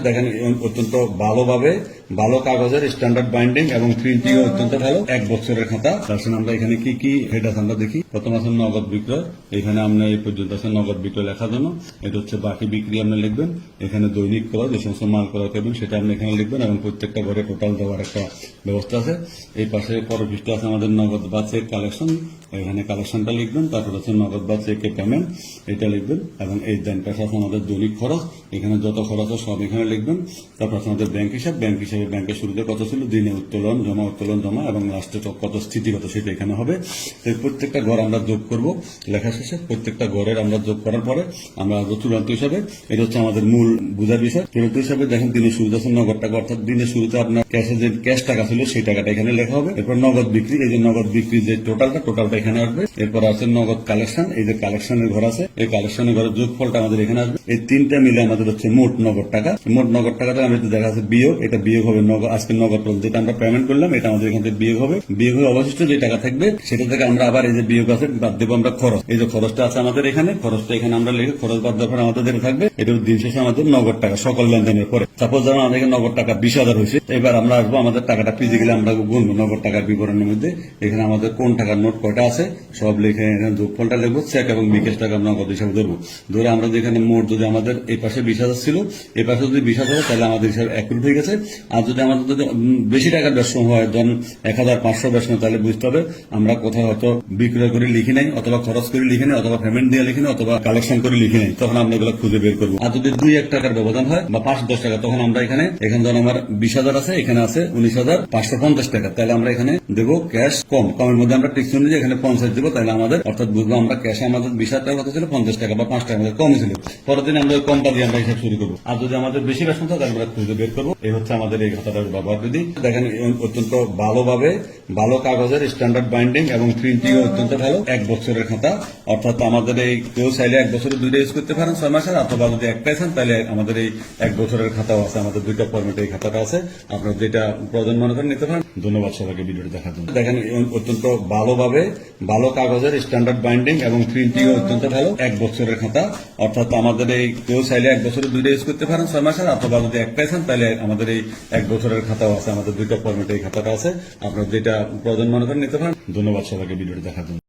দেখেন অত্যন্ত ভালোভাবে ভালো কাগজের স্ট্যান্ডার্ড বাইন্ডিং এবং প্রিন্টিং অত্যন্ত ভালো 1 বছরের খাতা। তারপর আমরা এখানে কি কি হেড আছে আমরা দেখি। প্রথম আছে নগদ বিক্রয়, এখানে আমরা এই পর্যন্ত আছে নগদ বিক্রয় লেখার জন্য। এটা হচ্ছে বাকি বিক্রি আপনি লিখবেন। এখানে দৈনিক ক্রয় যে সমস্ত মাল ক্রয় করবেন সেটা আপনি এখানে লিখবেন এবং প্রত্যেকটা ঘরে টোটাল দেওয়ার একটা ব্যবস্থা আছে। এই পাশে পরের পৃষ্ঠে আছে আমাদের নগদ বা চেক কালেকশন, এখানে কালেকশনটা লিখবেন। তারপর আছে নগদ বা চেকে পেমেন্ট, এটা লিখবেন এবং এই দেন পাশে আছে আমাদের দৈনিক খরচ, এখানে যত খরচ আছে সব এখানে লিখবেন। তারপর আছে আমাদের ব্যাংক হিসাব, ব্যাংকের শুরুতে কত ছিল, দিনে উত্তোলন জমা এবং লাস্টে কত স্থিতিগত সেটা এখানে হবে। তো প্রত্যেকটা ঘর আমরা যোগ করব লেখা শেষে। প্রত্যেকটা ঘরের আমরা যোগ করার পরে আমরা চূড়ান্ত হিসাবে, এটা হচ্ছে আমাদের মূল বোঝার বিষয়। চূড়ান্ত হিসাবে দেখেন দিনের শুরুতে আছে নগদ টাকা, অর্থাৎ দিনের শুরুতে আপনার ক্যাশে যে ক্যাশ টাকা ছিল সেই টাকাটা এখানে লেখা হবে। এরপর নগদ বিক্রি, এই যে নগদ বিক্রি যে টোটালটা এখানে আসবে। এরপর আছে নগদ কালেকশন, এই যে কালেকশনের ঘর আছে, এই কালেকশনের ঘরের যোগফলটা আমাদের এখানে আসবে। এই তিনটা মিলে আমাদের হচ্ছে মোট নগদ টাকা। মোট নগদ টাকাটা আমাদের দেখা আছে বিয়োগ, এটা বিয়োগ হবে আজকে নগদ যেটা আমরা পেমেন্ট করলাম, এটা আমাদের এখান থেকে বিয়োগ হবে। বিয়োগ হয়ে অবশিষ্ট যে টাকা থাকবে সেটা থেকে আমরা আবার এই যে বিয়োগ আছে বাদ দেবো আমরা খরচ। এই যে খরচটা আছে আমাদের এখানে, খরচটা এখানে আমরা লিখে খরচ বাদ দেওয়ার পরে আমাদের যেটা থাকবে এটা দিন শেষে আমাদের নগদ টাকা সকল লেনদেনের পরে। সাপোজ ধরুন আমাদের নগদ টাকা 20,000 হয়েছে, এবার আমরা আসবো আমাদের টাকাটা ফিজিক্যালি আমরা গুনবো নগদ টাকার বিবরণের মধ্যে। এখানে আমাদের কোন টাকার নোট কয়টা আছে সব লিখে এখানে যোগফলটা লিখবো। চেক এবং বিকাশ টাকা আমরা নগদ হিসাবে ধরবো। ধরে আমরা যেখানে মোট যদি আমাদের এই পাশে 20,000 ছিল, এই পাশে যদি 20,000 তাহলে আমাদের হিসাবে অ্যাকুরেট হয়ে গেছে। আর যদি আমাদের যদি বেশি টাকার ব্যবসা হয়, ধরুন 1,500 ব্যবসা, তাহলে বুঝতে হবে আমরা কোথাও হয়তো বিক্রয় করে লিখি নাই, অথবা খরচ করে লিখি নাই, অথবা পেমেন্ট দিয়ে লিখি নাই, অথবা কালেকশন করে লিখি নাই। তখন আমরা এগুলো খুঁজে বের করবো। আর যদি 2-1 টাকার ব্যবধান হয় বা 5-10 টাকা, তখন আমরা এখানে ধরুন আমার 20,000 আছে, এখানে আছে 19,550 টাকা, তাহলে আমরা এখানে দেবো ক্যাশ কমের মধ্যে আমরা টিকস অনুযায়ী এখানে 50 দেবো। তাহলে আমাদের অর্থাৎ বুঝবো আমরা ক্যাশে আমাদের 20,000 টাকা কথা ছিল, 50 টাকা বা 5 টাকা আমাদের কমই ছিল। পরের দিন আমরা কমটা দিয়ে আমরা হিসাব শুরু করবো। আর যদি আমাদের বেশি ব্যবসা থাকে তাহলে আমরা খুঁজে বের করবো। এই হচ্ছে আমাদের এই খাতাটার ব্যবহার বিধি। দেখেন অত্যন্ত ভালোভাবে ভালো কাগজের স্ট্যান্ডার্ড বাইন্ডিং এবং প্রিন্টিং অত্যন্ত ভালো 1 বছরের খাতা। অর্থাৎ আমাদের এই কেউ চাইলে 1 বছরে 2টা ইউজ করতে পারেন 6 মাসের, অথবা যদি একটাই চান তাহলে আমাদের এই 1 বছরের খাতাও আছে। আমাদের 2টা ফরম্যাটে এই খাতাটা আছে, আপনারা যেটা প্রয়োজন মনে করেন নিতে পারেন। ধন্যবাদ সবাইকে ভিডিওটি দেখার জন্য। দেখেন অত্যন্ত ভালোভাবে ভালো কাগজের স্ট্যান্ডার্ড বাইন্ডিং এবং প্রিন্টিং অত্যন্ত ভালো 1 বছরের খাতা। অর্থাৎ আমাদের এই কেউ চাইলে 1 বছরে 2টা ইউজ করতে পারেন 6 মাসের, অথবা যদি একটাই চান তাহলে আমাদের এই 1 বছরের খাতাও আছে। আমাদের 2টা ফরম্যাটে এই খাতাটা আছে, আপনারা যেটা প্রয়োজন মনে করেন নিতে পারেন। ধন্যবাদ সবাইকে ভিডিওটি দেখার জন্য।